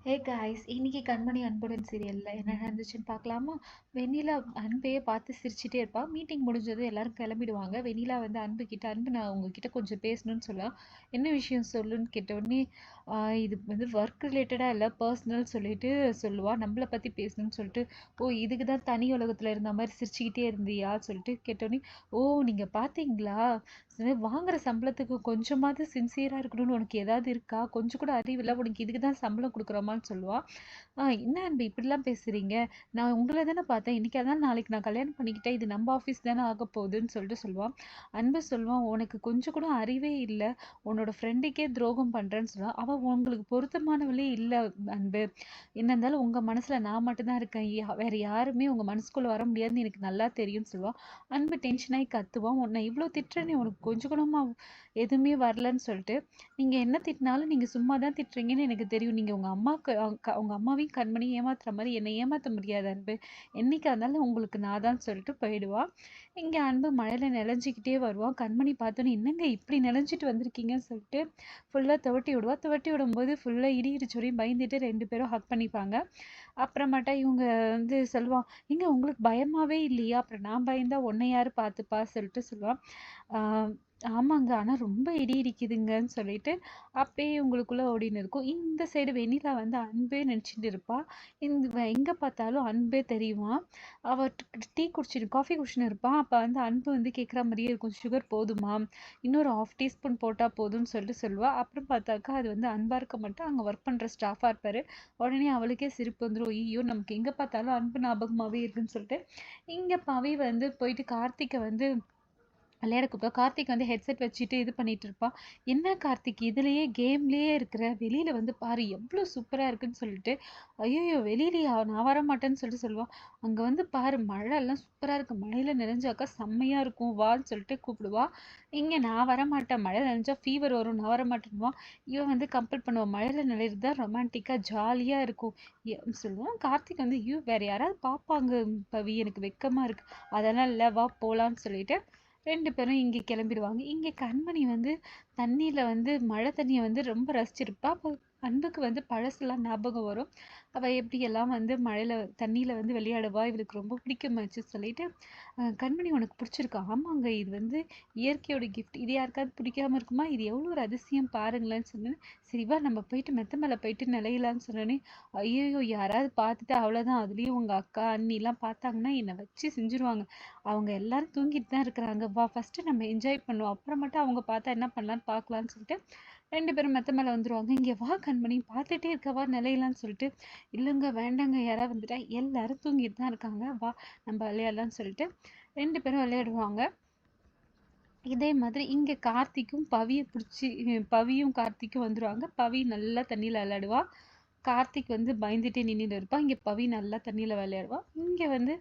Hey guys, இன்னைக்கு கண்மணி அன்புடன் சீரியல்ல என்ன நடந்துச்சுன்னு பார்க்கலாமா? வெண்ணிலா அன்பையே பார்த்து சிரிச்சுட்டே இருப்பா. மீட்டிங் முடிஞ்சதும் எல்லாரும் கிளம்பிடுவாங்க. வெண்ணிலா வந்து அன்பு கிட்ட, அன்பு நான் உங்ககிட்ட கொஞ்சம் பேசணும்னு சொல்லலாம். என்ன விஷயம் சொல்லுன்னு கேட்ட உடனே, இது வந்து ஒர்க் ரிலேட்டடா இல்லை, பர்சனல் சொல்லிட்டு சொல்லுவா. நம்மளை பத்தி பேசணும்னு சொல்லிட்டு, ஓ இதுக்கு தான் தனி உலகத்துல இருந்த மாதிரி சிரிச்சுக்கிட்டே இருந்தியா சொல்லிட்டு கேட்டோடனே, ஓ நீங்க பாத்தீங்களா, வாங்குற சம்பளத்துக்கு கொஞ்சமாவது சின்சியரா இருக்கணும்னு உனக்கு ஏதாவது இருக்கா? கொஞ்சம் கூட அறிவில்லை உனக்கு, இதுக்கு தான் சம்பளம் கொடுக்குறோமான்னு சொல்லுவா. என்ன அன்பு இப்படிலாம் பேசுறீங்க? நான் உங்களை தானே பார்த்தேன், இன்னைக்கு அதான் நாளைக்கு நான் கல்யாணம் பண்ணிக்கிட்டேன், இது நம்ம ஆஃபீஸ் தானே ஆக போகுதுன்னு சொல்லிட்டு சொல்லுவான். அன்பு சொல்லுவான், உனக்கு கொஞ்சம் கூட அறிவே இல்லை, உன்னோட ஃப்ரெண்டுக்கே துரோகம் பண்றேன்னு சொல்லுவான். அவன் உங்களுக்கு பொருத்தமானவளே இல்லை அன்பு. என்ன இருந்தாலும் உங்க மனசுல நான் மட்டும்தான் இருக்கேன், வேற யாருமே உங்க மனசுக்குள்ள வர முடியாதுன்னு எனக்கு நல்லா தெரியும்னு சொல்லுவான். அன்பு டென்ஷன் ஆகி கத்துவான், உன்னை இவ்வளோ திட்டுறேன்னு உனக்கு கொஞ்சம் கூடமா எதுவுமே வரலன்னு சொல்லிட்டு, நீங்க என்ன திட்டினாலும் நீங்க சும்மா தான் திட்டுறீங்கன்னு எனக்கு தெரியும், நீங்க உங்க அம்மாவுக்கு உங்க அம்மாவையும் கண்மணி ஏமாத்துற மாதிரி என்னை ஏமாத்த முடியாது அன்பு, என்னைக்கா இருந்தாலும் உங்களுக்கு நான் தான் சொல்லிட்டு போயிடுவா. இங்க அன்பு மழையில நினைஞ்சுக்கிட்டே வருவான். கண்மணி பார்த்தோன்னே, என்னங்க இப்படி நினைஞ்சிட்டு வந்திருக்கீங்கன்னு சொல்லிட்டு ஃபுல்லா துவட்டி விடுவா. துவட்டி விடும்போது ஃபுல்லா இடி இடிச்சோரையும் பயந்துட்டு ரெண்டு பேரும் ஹக் பண்ணிப்பாங்க. அப்புறமேட்டா இவங்க வந்து சொல்லுவான், ஏங்க உங்களுக்கு பயமாவே இல்லையா? அப்புறம் நான் பயந்தா உன்னை யாரு பார்த்துப்பா சொல்லிட்டு சொல்லுவான். ஆமாங்க, ஆனா ரொம்ப இடி இடிக்குதுங்கன்னு சொல்லிட்டு அப்பயே உங்களுக்குள்ள ஓடின்னு இருக்கும். இந்த சைடு வெண்ணிலா வந்து அன்பே நினச்சிட்டு இருப்பா. எங்க பார்த்தாலும் அன்பே தெரியுமா. அவ டீ குடிச்சிட்டு காஃபி குடிச்சுன்னு இருப்பான். அப்போ வந்து அன்பு வந்து கேட்குற மாதிரியே இருக்கும், சுகர் போதுமா, இன்னொரு ½ டீஸ்பூன் போட்டால் போதும்னு சொல்லிட்டு சொல்லுவா. அப்புறம் பார்த்தாக்கா அது வந்து அன்பா இருக்க மாட்டா, அங்கே ஒர்க் பண்ணுற ஸ்டாஃபாக இருப்பாரு. உடனே அவளுக்கே சிரிப்பு வந்துடும், ஐயோ நமக்கு எங்கே பார்த்தாலும் அன்பு ஞாபகமாகவே இருக்குன்னு சொல்லிட்டு. இங்கே பவி வந்து போயிட்டு கார்த்திகை வந்து விளையாட கூப்பிட்டா. கார்த்திக் வந்து ஹெட்செட் வச்சுட்டு இது பண்ணிட்டு இருப்பான். என்ன கார்த்திக் இதுலயே கேம்லயே இருக்கிற, வெளியில வந்து பாரு எவ்வளோ சூப்பரா இருக்குன்னு சொல்லிட்டு, ஐயோ வெளியிலயா, நான் வர மாட்டேன்னு சொல்லிட்டு சொல்லுவான். அங்க வந்து பாரு மழை எல்லாம் சூப்பரா இருக்கு, மழையில நினைஞ்சாக்கா செம்மையா இருக்கும் வான்னு சொல்லிட்டு கூப்பிடுவா. இங்க நான் வர மாட்டேன், மழை நினைஞ்சா ஃபீவர் வரும், நான் வர மாட்டேன்னுவான். இவன் வந்து கம்பல் பண்ணுவான், மழையில நிலையிறது தான் ரொமான்டிக்கா ஜாலியா இருக்கும் சொல்லுவான். கார்த்திக் வந்து, ஐயோ வேற யாராவது பார்ப்பாங்க பவி, எனக்கு வெக்கமா இருக்கு, அதெல்லாம் இல்லை வா போலான்னு சொல்லிட்டு ரெண்டு பேரும் இங்கே கிளம்பிடுவாங்க. இங்கே கண்மணி வந்து தண்ணியில் வந்து மழை தண்ணியை வந்து ரொம்ப ரசிச்சிருப்பா. அப்போ அன்புக்கு வந்து பழசெல்லாம் ஞாபகம் வரும். அவள் எப்படியெல்லாம் வந்து மழையில் தண்ணியில் வந்து விளையாடுவா, இவளுக்கு ரொம்ப பிடிக்குமாச்சு சொல்லிட்டு, கண்மணி உனக்கு பிடிச்சிருக்கா? ஆமாங்க, இது வந்து இயற்கையோட கிஃப்ட், இது யாருக்காவது பிடிக்காம இருக்குமா, இது எவ்வளோ ஒரு அதிசயம் பாருங்களேன்னு சொன்னேன். சரிவா நம்ம போயிட்டு மெத்த மேலே போயிட்டு நிலையலான்னு சொன்னோன்னே, ஐயோ யாராவது பார்த்துட்டு அவ்வளோதான், அதுலேயும் உங்கள் அக்கா அண்ணிலாம் பார்த்தாங்கன்னா என்னை வச்சு செஞ்சுருவாங்க, அவங்க எல்லாரும் தூங்கிட்டு தான் இருக்கிறாங்க, வா ஃபஸ்ட்டு நம்ம என்ஜாய் பண்ணுவோம், அப்புறமேட்டு அவங்க பார்த்தா என்ன பண்ணலான்னு பார்க்கலான்னு சொல்லிட்டு ரெண்டு பேரும் மெத்த மேலே வந்துடுவாங்க. இங்கே வா கண்மணி பார்த்துட்டே இருக்கவா நிலையலான்னு சொல்லிட்டு, இல்லைங்க வேண்டாங்க, யாராவது வந்துட்டா, எல்லாரும் தூங்கிட்டு தான் இருக்காங்க, வா நம்ம விளையாடலான்னு சொல்லிட்டு ரெண்டு பேரும் விளையாடுவாங்க. இதே மாதிரி இங்கே கார்த்திக்கும் பவியை பிடிச்சி, பவியும் கார்த்திக்கும் வந்துடுவாங்க. பவி நல்லா தண்ணியில் விளையாடுவா, கார்த்திக் வந்து பயந்துட்டே நின்றுட்டு இருப்பான். இங்கே பவி நல்லா தண்ணியில் விளையாடுவா. இங்கே வந்து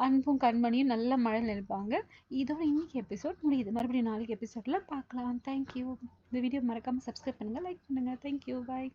அன்பும் கண்மணியும் நல்ல மழையில் இருப்பாங்க. இதோட இன்னைக்கு எபிசோட் முடியுது. மறுபடியும் நாளைக்கு எபிசோடில் பார்க்கலாம். தேங்க்யூ. இந்த வீடியோ மறக்காமல் சப்ஸ்கிரைப் பண்ணுங்கள், லைக் பண்ணுங்கள். தேங்க்யூ, பாய்.